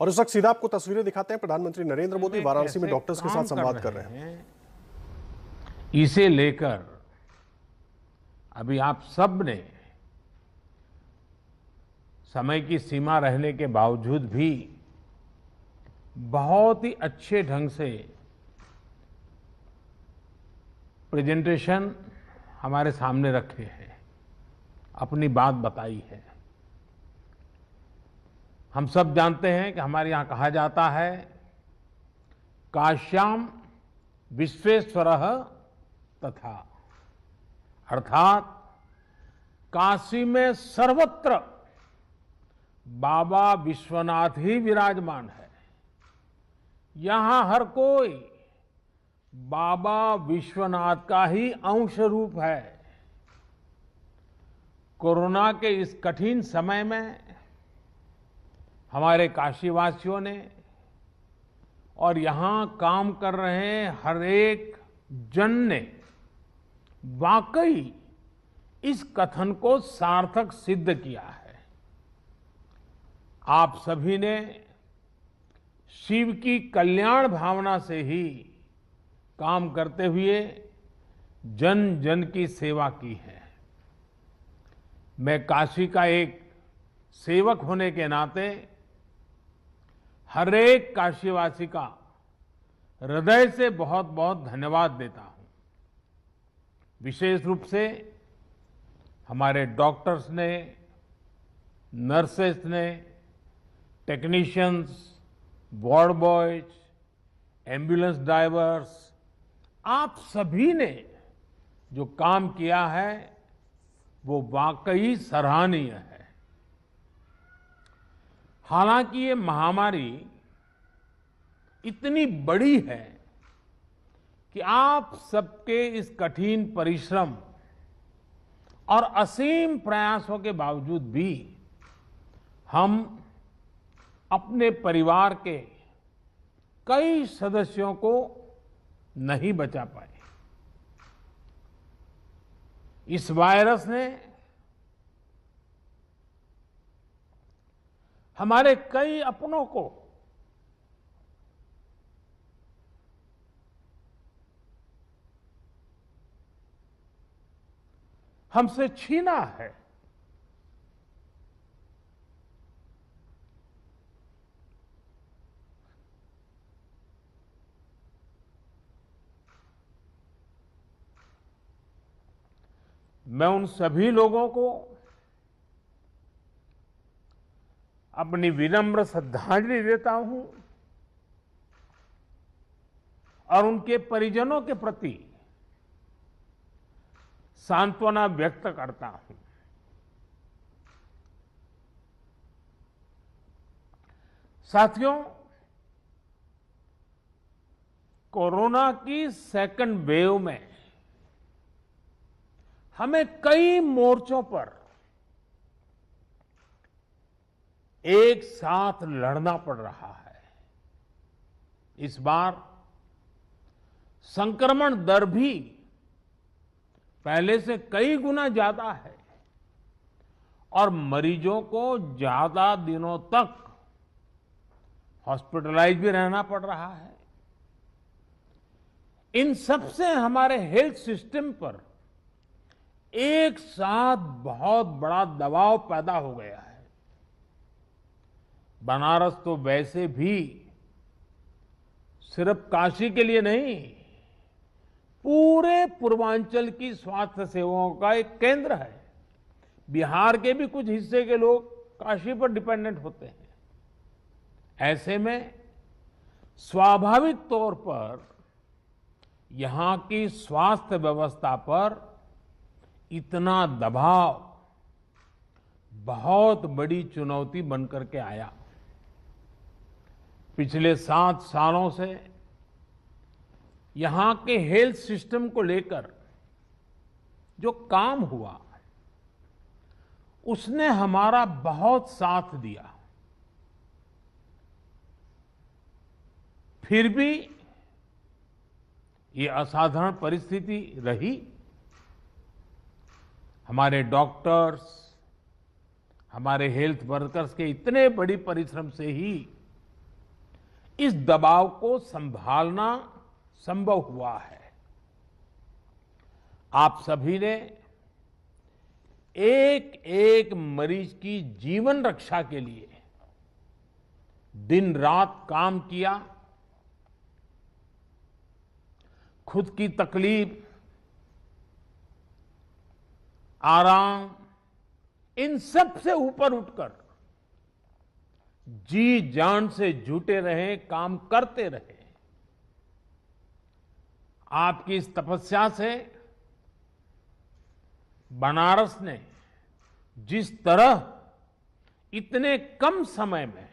और इस वक्त सीधा आपको तस्वीरें दिखाते हैं। प्रधानमंत्री नरेंद्र मोदी वाराणसी में डॉक्टर्स के साथ संवाद कर रहे हैं। इसे लेकर अभी आप सब ने समय की सीमा रहने के बावजूद भी बहुत ही अच्छे ढंग से प्रेजेंटेशन हमारे सामने रखे हैं, अपनी बात बताई है। हम सब जानते हैं कि हमारे यहाँ कहा जाता है, काश्याम विश्वेश्वरः तथा, अर्थात काशी में सर्वत्र बाबा विश्वनाथ ही विराजमान है। यहां हर कोई बाबा विश्वनाथ का ही अंश रूप है। कोरोना के इस कठिन समय में हमारे काशीवासियों ने और यहां काम कर रहे हर एक जन ने वाकई इस कथन को सार्थक सिद्ध किया है। आप सभी ने शिव की कल्याण भावना से ही काम करते हुए जन जन की सेवा की है। मैं काशी का एक सेवक होने के नाते हर एक काशीवासी का हृदय से बहुत बहुत धन्यवाद देता हूं। विशेष रूप से हमारे डॉक्टर्स ने, नर्सेस ने, technicians, ward boys, ambulance drivers, आप सभी ने जो काम किया है वो वाकई सराहनीय है। हालांकि ये महामारी इतनी बड़ी है कि आप सबके इस कठिन परिश्रम और असीम प्रयासों के बावजूद भी हम अपने परिवार के कई सदस्यों को नहीं बचा पाए। इस वायरस ने हमारे कई अपनों को हमसे छीना है। मैं उन सभी लोगों को अपनी विनम्र श्रद्धांजलि देता हूं और उनके परिजनों के प्रति सांत्वना व्यक्त करता हूं। साथियों, कोरोना की सेकंड वेव में हमें कई मोर्चों पर एक साथ लड़ना पड़ रहा है। इस बार संक्रमण दर भी पहले से कई गुना ज्यादा है और मरीजों को ज्यादा दिनों तक हॉस्पिटलाइज भी रहना पड़ रहा है। इन सब से हमारे हेल्थ सिस्टम पर एक साथ बहुत बड़ा दबाव पैदा हो गया है। बनारस तो वैसे भी सिर्फ काशी के लिए नहीं, पूरे पूर्वांचल की स्वास्थ्य सेवाओं का एक केंद्र है। बिहार के भी कुछ हिस्से के लोग काशी पर डिपेंडेंट होते हैं। ऐसे में स्वाभाविक तौर पर यहां की स्वास्थ्य व्यवस्था पर इतना दबाव बहुत बड़ी चुनौती बनकर के आया। पिछले 7 सालों से यहां के हेल्थ सिस्टम को लेकर जो काम हुआ उसने हमारा बहुत साथ दिया। फिर भी ये असाधारण परिस्थिति रही। हमारे डॉक्टर्स, हमारे हेल्थ वर्कर्स के इतने बड़ी परिश्रम से ही इस दबाव को संभालना संभव हुआ है। आप सभी ने एक एक मरीज की जीवन रक्षा के लिए दिन रात काम किया। खुद की तकलीफ, आराम, इन सब से ऊपर उठकर जी जान से जुटे रहे, काम करते रहे। आपकी इस तपस्या से बनारस ने जिस तरह इतने कम समय में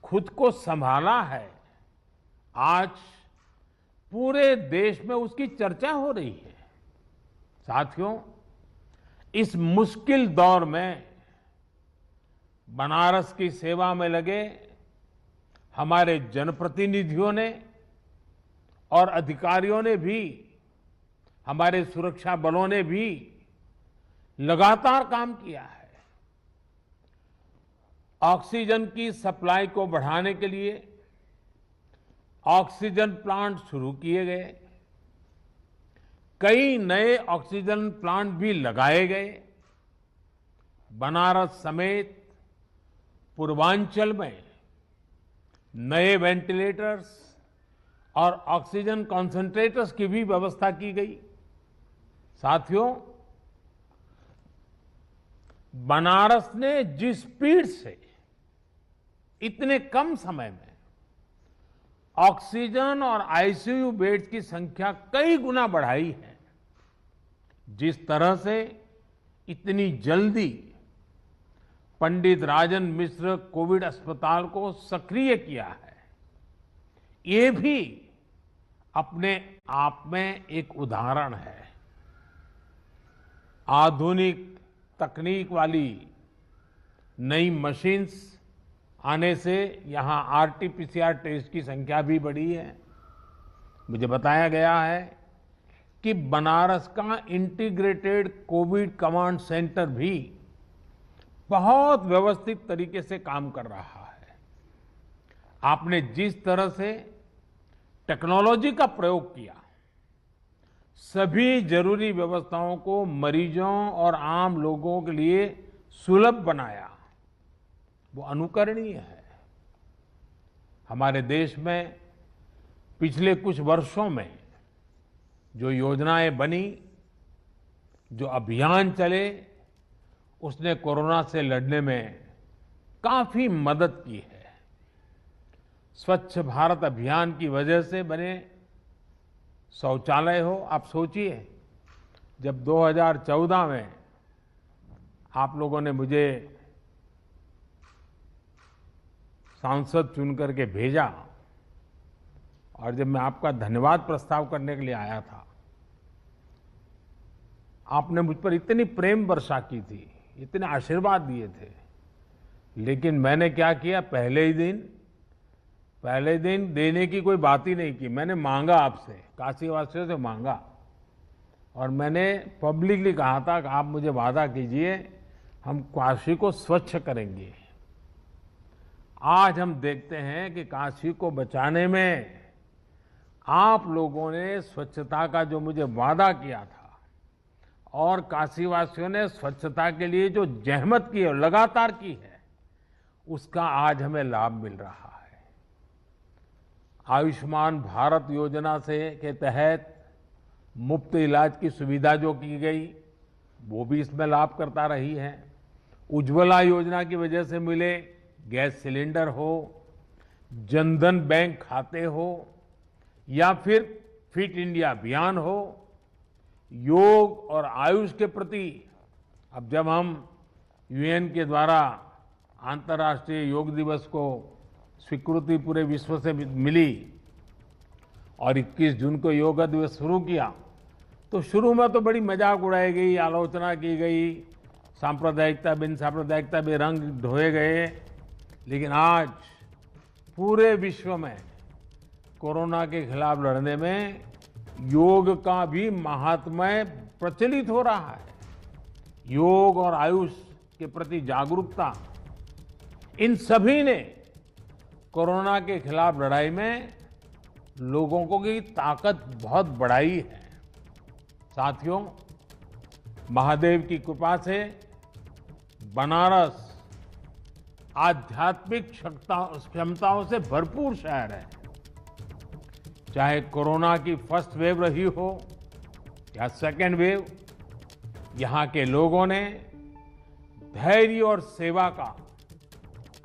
खुद को संभाला है, आज पूरे देश में उसकी चर्चा हो रही है। साथियों, इस मुश्किल दौर में बनारस की सेवा में लगे हमारे जनप्रतिनिधियों ने और अधिकारियों ने भी, हमारे सुरक्षा बलों ने भी लगातार काम किया है। ऑक्सीजन की सप्लाई को बढ़ाने के लिए ऑक्सीजन प्लांट शुरू किए गए, कई नए ऑक्सीजन प्लांट भी लगाए गए। बनारस समेत पूर्वांचल में नए वेंटिलेटर्स और ऑक्सीजन कॉन्सेंट्रेटर्स की भी व्यवस्था की गई। साथियों, बनारस ने जिस स्पीड से इतने कम समय में ऑक्सीजन और आईसीयू बेड्स की संख्या कई गुना बढ़ाई है, जिस तरह से इतनी जल्दी पंडित राजन मिश्र कोविड अस्पताल को सक्रिय किया है, ये भी अपने आप में एक उदाहरण है। आधुनिक तकनीक वाली नई मशीन्स आने से यहां आरटीपीसीआर टेस्ट की संख्या भी बढ़ी है। मुझे बताया गया है कि बनारस का इंटीग्रेटेड कोविड कमांड सेंटर भी बहुत व्यवस्थित तरीके से काम कर रहा है। आपने जिस तरह से टेक्नोलॉजी का प्रयोग किया, सभी जरूरी व्यवस्थाओं को मरीजों और आम लोगों के लिए सुलभ बनाया, वो अनुकरणीय है। हमारे देश में पिछले कुछ वर्षों में जो योजनाएं बनी, जो अभियान चले, उसने कोरोना से लड़ने में काफी मदद की है। स्वच्छ भारत अभियान की वजह से बने शौचालय हो, आप सोचिए, जब 2014 में आप लोगों ने मुझे सांसद चुन करके भेजा और जब मैं आपका धन्यवाद प्रस्ताव करने के लिए आया था, आपने मुझ पर इतनी प्रेम वर्षा की थी, इतने आशीर्वाद दिए थे, लेकिन मैंने क्या किया, पहले दिन देने की कोई बात ही नहीं की। मैंने मांगा आपसे, काशी वासियों से मांगा, और मैंने पब्लिकली कहा था कि आप मुझे वादा कीजिए, हम काशी को स्वच्छ करेंगे। आज हम देखते हैं कि काशी को बचाने में आप लोगों ने स्वच्छता का जो मुझे वादा किया था और काशीवासियों ने स्वच्छता के लिए जो जहमत की है, लगातार की है, उसका आज हमें लाभ मिल रहा है। आयुष्मान भारत योजना के तहत मुफ्त इलाज की सुविधा जो की गई, वो भी इसमें लाभ करता रही है। उज्ज्वला योजना की वजह से मिले गैस सिलेंडर हो, जनधन बैंक खाते हो, या फिर फिट इंडिया अभियान हो, योग और आयुष के प्रति अब जब हम यूएन के द्वारा अंतर्राष्ट्रीय योग दिवस को स्वीकृति पूरे विश्व से मिली और 21 जून को योग दिवस शुरू किया, तो शुरू में तो बड़ी मजाक उड़ाई गई, आलोचना की गई, सांप्रदायिकता बिन सांप्रदायिकता में रंग ढोए गए, लेकिन आज पूरे विश्व में कोरोना के खिलाफ लड़ने में योग का भी महात्म्य प्रचलित हो रहा है। योग और आयुष के प्रति जागरूकता, इन सभी ने कोरोना के खिलाफ लड़ाई में लोगों को की ताकत बहुत बढ़ाई है। साथियों, महादेव की कृपा से बनारस आध्यात्मिक क्षमताओं से भरपूर शहर है। चाहे कोरोना की फर्स्ट वेव रही हो या सेकेंड वेव, यहाँ के लोगों ने धैर्य और सेवा का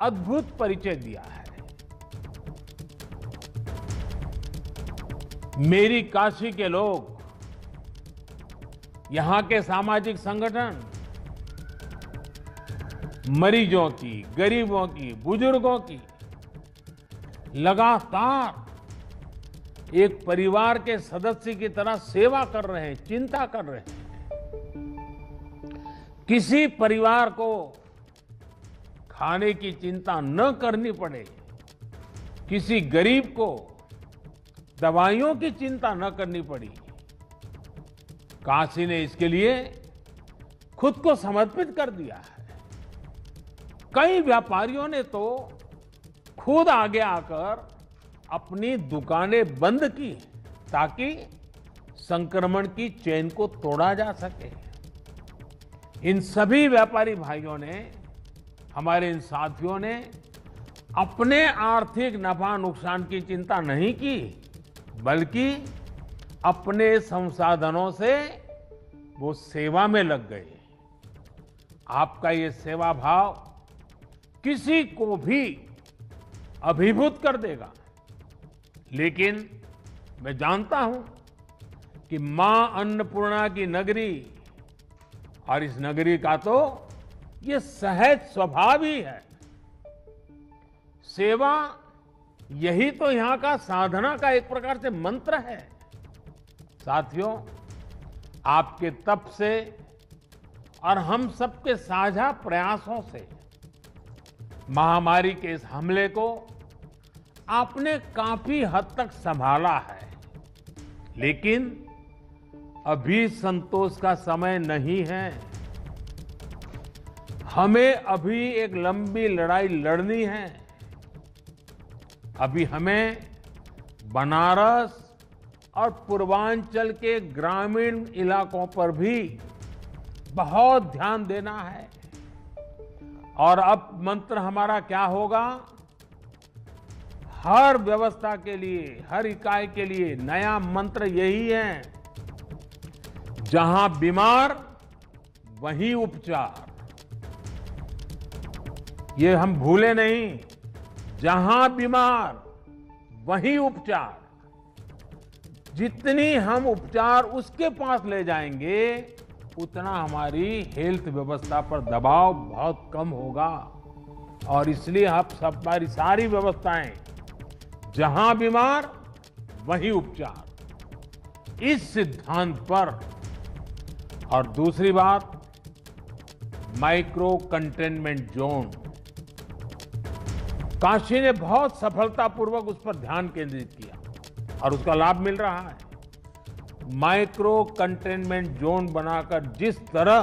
अद्भुत परिचय दिया है। मेरी काशी के लोग, यहाँ के सामाजिक संगठन मरीजों की, गरीबों की, बुजुर्गों की लगातार एक परिवार के सदस्य की तरह सेवा कर रहे हैं, चिंता कर रहे हैं। किसी परिवार को खाने की चिंता न करनी पड़े, किसी गरीब को दवाइयों की चिंता न करनी पड़ी। काशी ने इसके लिए खुद को समर्पित कर दिया है। कई व्यापारियों ने तो खुद आगे आकर अपनी दुकानें बंद की ताकि संक्रमण की चेन को तोड़ा जा सके। इन सभी व्यापारी भाइयों ने, हमारे इन साथियों ने अपने आर्थिक नफा नुकसान की चिंता नहीं की, बल्कि अपने संसाधनों से वो सेवा में लग गए। आपका ये सेवा भाव किसी को भी अभिभूत कर देगा। लेकिन मैं जानता हूं कि मां अन्नपूर्णा की नगरी और इस नगरी का तो ये सहज स्वभाव ही है। सेवा यही तो यहां का साधना का एक प्रकार से मंत्र है। साथियों, आपके तप से और हम सबके साझा प्रयासों से महामारी के इस हमले को आपने काफी हद तक संभाला है। लेकिन अभी संतोष का समय नहीं है। हमें अभी एक लंबी लड़ाई लड़नी है। अभी हमें बनारस और पूर्वांचल के ग्रामीण इलाकों पर भी बहुत ध्यान देना है। और अब मंत्र हमारा क्या होगा? हर व्यवस्था के लिए, हर इकाई के लिए नया मंत्र यही है, जहां बीमार वहीं उपचार। ये हम भूले नहीं, जहां बीमार वहीं उपचार। जितनी हम उपचार उसके पास ले जाएंगे, उतना हमारी हेल्थ व्यवस्था पर दबाव बहुत कम होगा। और इसलिए हमारी सारी व्यवस्थाएं, जहां बीमार वहीं उपचार, इस सिद्धांत पर। और दूसरी बात, माइक्रो कंटेनमेंट जोन। काशी ने बहुत सफलतापूर्वक उस पर ध्यान केंद्रित किया और उसका लाभ मिल रहा है। माइक्रो कंटेनमेंट जोन बनाकर जिस तरह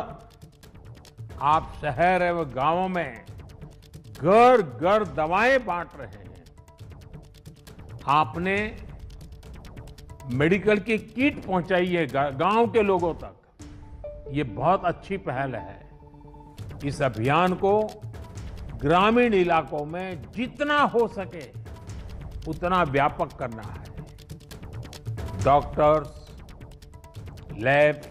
आप शहर एवं गांवों में घर घर दवाएं बांट रहे हैं, आपने मेडिकल की किट पहुंचाई है गांव के लोगों तक, ये बहुत अच्छी पहल है। इस अभियान को ग्रामीण इलाकों में जितना हो सके उतना व्यापक करना है। डॉक्टर्स, लैब्स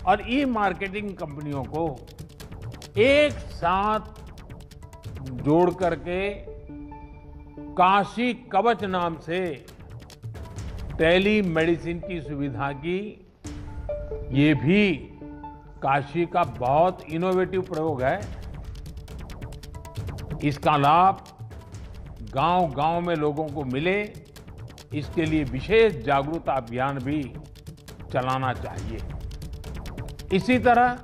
और ई मार्केटिंग कंपनियों को एक साथ जोड़ करके काशी कवच नाम से टेली मेडिसिन की सुविधा की, ये भी काशी का बहुत इनोवेटिव प्रयोग है। इसका लाभ गांव-गांव में लोगों को मिले, इसके लिए विशेष जागरूकता अभियान भी चलाना चाहिए। इसी तरह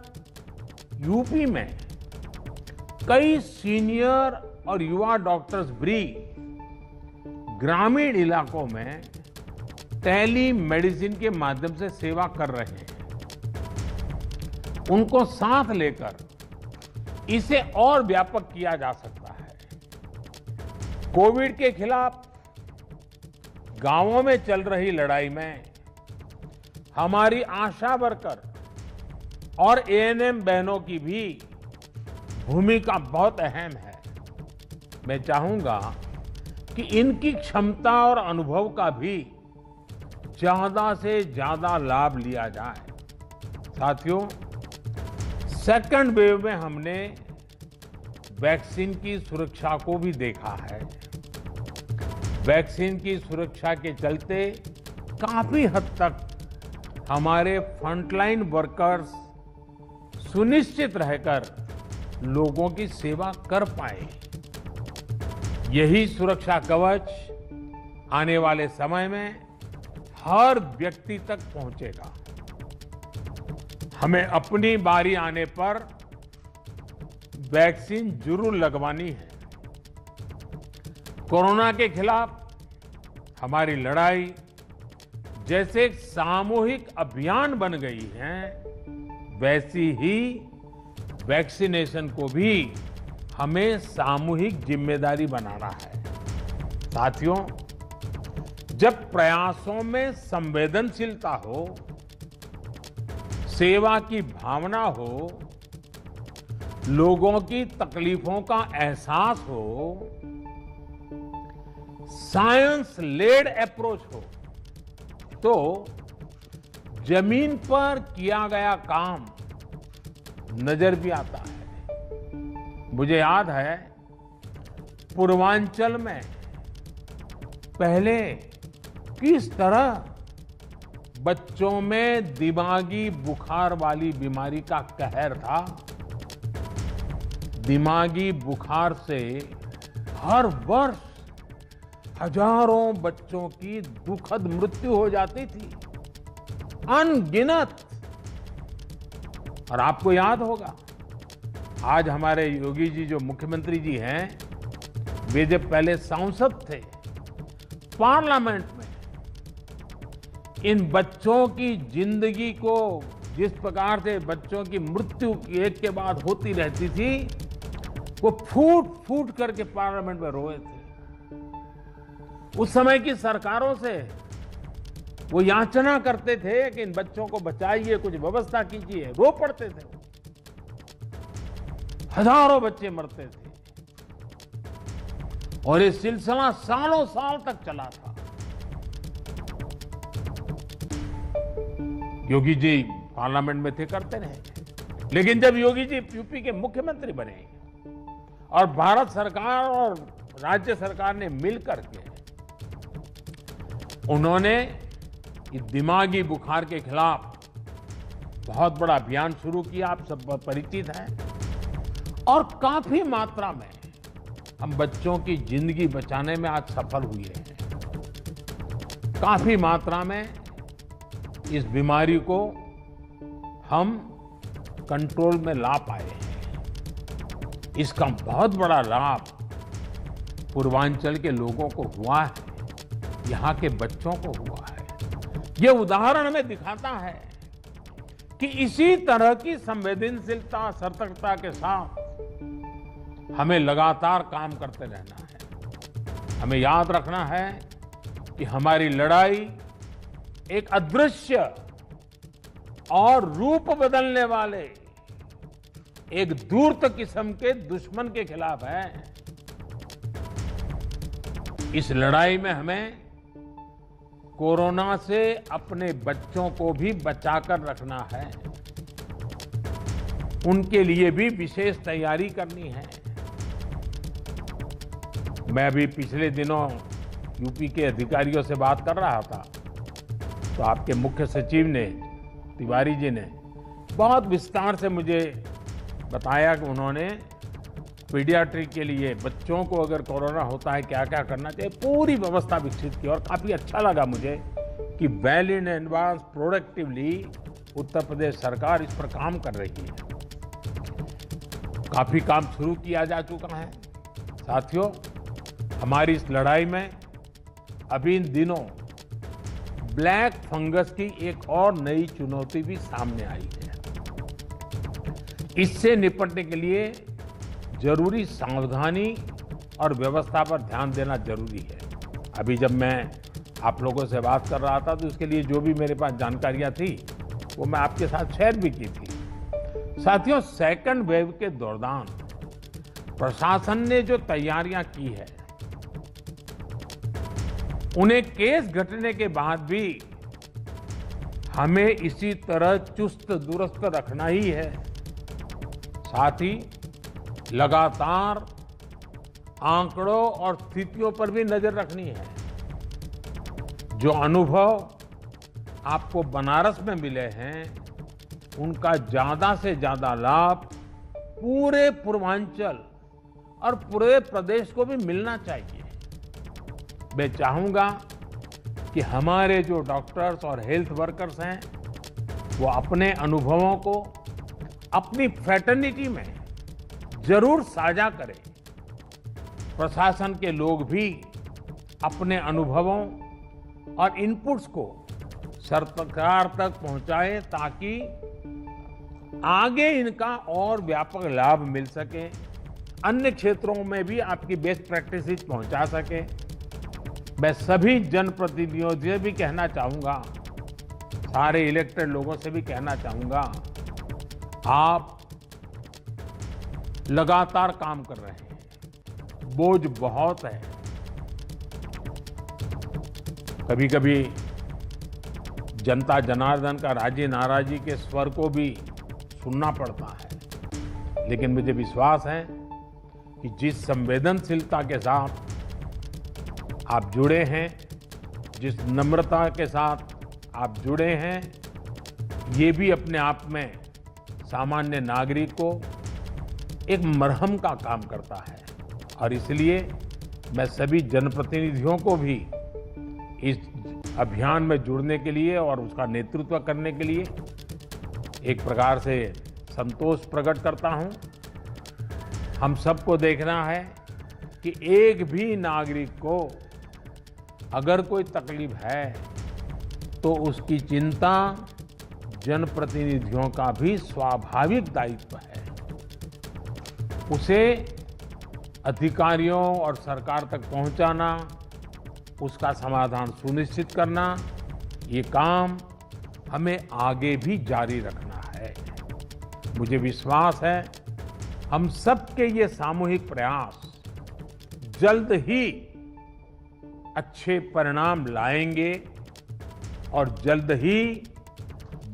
यूपी में कई सीनियर और युवा डॉक्टर्स भी ग्रामीण इलाकों में टेली मेडिसिन के माध्यम से सेवा कर रहे हैं। उनको साथ लेकर इसे और व्यापक किया जा सकता है। कोविड के खिलाफ गांवों में चल रही लड़ाई में हमारी आशा वर्कर और एएनएम बहनों की भी भूमिका बहुत अहम है। मैं चाहूंगा कि इनकी क्षमता और अनुभव का भी ज्यादा से ज्यादा लाभ लिया जाए। साथियों, सेकंड वेव में हमने वैक्सीन की सुरक्षा को भी देखा है। वैक्सीन की सुरक्षा के चलते काफी हद तक हमारे फ्रंटलाइन वर्कर्स सुनिश्चित रहकर लोगों की सेवा कर पाए। यही सुरक्षा कवच आने वाले समय में हर व्यक्ति तक पहुंचेगा। हमें अपनी बारी आने पर वैक्सीन जरूर लगवानी है। कोरोना के खिलाफ हमारी लड़ाई जैसे एक सामूहिक अभियान बन गई है, वैसी ही वैक्सीनेशन को भी हमें सामूहिक जिम्मेदारी बनाना है। साथियों, जब प्रयासों में संवेदनशीलता हो, सेवा की भावना हो, लोगों की तकलीफों का एहसास हो, साइंस लेड अप्रोच हो, तो जमीन पर किया गया काम नजर भी आता है। मुझे याद है, पूर्वांचल में पहले किस तरह बच्चों में दिमागी बुखार वाली बीमारी का कहर था। दिमागी बुखार से हर वर्ष हजारों बच्चों की दुखद मृत्यु हो जाती थी, अनगिनत। और आपको याद होगा, आज हमारे योगी जी जो मुख्यमंत्री जी हैं, वे जब पहले सांसद थे, पार्लियामेंट में इन बच्चों की जिंदगी को जिस प्रकार से बच्चों की मृत्यु एक के बाद होती रहती थी, वो फूट फूट करके पार्लियामेंट में रोए थे। उस समय की सरकारों से वो याचना करते थे कि इन बच्चों को बचाइए, कुछ व्यवस्था कीजिए, रो पड़ते थे। हजारों बच्चे मरते थे और ये सिलसिला सालों साल तक चला था। योगी जी पार्लियामेंट में थे, करते रहे। लेकिन जब योगी जी यूपी के मुख्यमंत्री बने और भारत सरकार और राज्य सरकार ने मिलकर के उन्होंने इस दिमागी बुखार के खिलाफ बहुत बड़ा अभियान शुरू किया, आप सब परिचित हैं। और काफी मात्रा में हम बच्चों की जिंदगी बचाने में आज सफल हुए हैं। काफी मात्रा में इस बीमारी को हम कंट्रोल में ला पाए हैं। इसका बहुत बड़ा लाभ पूर्वांचल के लोगों को हुआ है, यहाँ के बच्चों को हुआ है। ये उदाहरण हमें दिखाता है कि इसी तरह की संवेदनशीलता, सतर्कता के साथ हमें लगातार काम करते रहना है। हमें याद रखना है कि हमारी लड़ाई एक अदृश्य और रूप बदलने वाले एक धूर्त किस्म के दुश्मन के खिलाफ है। इस लड़ाई में हमें कोरोना से अपने बच्चों को भी बचाकर रखना है। उनके लिए भी विशेष तैयारी करनी है। मैं अभी पिछले दिनों यूपी के अधिकारियों से बात कर रहा था, तो आपके मुख्य सचिव ने, तिवारी जी ने बहुत विस्तार से मुझे बताया कि उन्होंने पीडियाट्रिक के लिए बच्चों को अगर कोरोना होता है क्या क्या करना चाहिए, पूरी व्यवस्था विकसित की। और काफी अच्छा लगा मुझे कि well in advance productively Uttar Pradesh सरकार इस पर काम कर रही है। काफी काम शुरू किया जा चुका है। साथियों, हमारी इस लड़ाई में अभी इन दिनों ब्लैक फंगस की एक और नई चुनौती भी सामने आई है। इससे निपटने के लिए जरूरी सावधानी और व्यवस्था पर ध्यान देना जरूरी है। अभी जब मैं आप लोगों से बात कर रहा था तो उसके लिए जो भी मेरे पास जानकारियां थी वो मैं आपके साथ शेयर भी की थी। साथियों, सेकंड वेव के दौरान प्रशासन ने जो तैयारियां की है, उन्हें केस घटने के बाद भी हमें इसी तरह चुस्त दुरुस्त रखना ही है। साथ ही लगातार आंकड़ों और स्थितियों पर भी नजर रखनी है। जो अनुभव आपको बनारस में मिले हैं, उनका ज्यादा से ज्यादा लाभ पूरे पूर्वांचल और पूरे प्रदेश को भी मिलना चाहिए। मैं चाहूंगा कि हमारे जो डॉक्टर्स और हेल्थ वर्कर्स हैं, वो अपने अनुभवों को अपनी फ्रेटर्निटी में जरूर साझा करें। प्रशासन के लोग भी अपने अनुभवों और इनपुट्स को सरकार तक पहुंचाएं ताकि आगे इनका और व्यापक लाभ मिल सके, अन्य क्षेत्रों में भी आपकी बेस्ट प्रैक्टिसेस पहुंचा सके। मैं सभी जनप्रतिनिधियों से भी कहना चाहूंगा, सारे इलेक्टेड लोगों से भी कहना चाहूंगा, आप लगातार काम कर रहे हैं, बोझ बहुत है। कभी कभी जनता जनार्दन का राजी नाराजी के स्वर को भी सुनना पड़ता है, लेकिन मुझे विश्वास है कि जिस संवेदनशीलता के साथ आप जुड़े हैं, जिस नम्रता के साथ आप जुड़े हैं, ये भी अपने आप में सामान्य नागरिक को एक मरहम का काम करता है। और इसलिए मैं सभी जनप्रतिनिधियों को भी इस अभियान में जुड़ने के लिए और उसका नेतृत्व करने के लिए एक प्रकार से संतोष प्रकट करता हूं। हम सबको देखना है कि एक भी नागरिक को अगर कोई तकलीफ है तो उसकी चिंता जनप्रतिनिधियों का भी स्वाभाविक दायित्व है। उसे अधिकारियों और सरकार तक पहुंचाना, उसका समाधान सुनिश्चित करना, ये काम हमें आगे भी जारी रखना है। मुझे विश्वास है हम सबके ये सामूहिक प्रयास जल्द ही अच्छे परिणाम लाएंगे और जल्द ही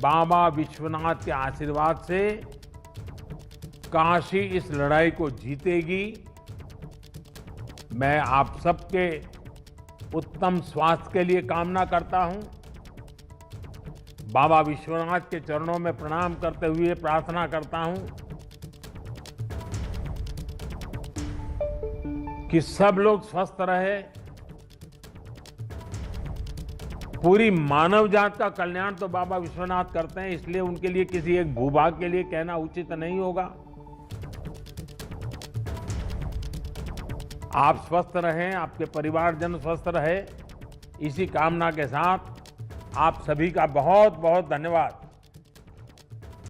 बाबा विश्वनाथ के आशीर्वाद से काशी इस लड़ाई को जीतेगी। मैं आप सबके उत्तम स्वास्थ्य के लिए कामना करता हूं। बाबा विश्वनाथ के चरणों में प्रणाम करते हुए प्रार्थना करता हूं कि सब लोग स्वस्थ रहे। पूरी मानव जात का कल्याण तो बाबा विश्वनाथ करते हैं, इसलिए उनके लिए किसी एक भूभाग के लिए कहना उचित नहीं होगा। आप स्वस्थ रहें, आपके परिवारजन स्वस्थ रहे, इसी कामना के साथ आप सभी का बहुत बहुत धन्यवाद।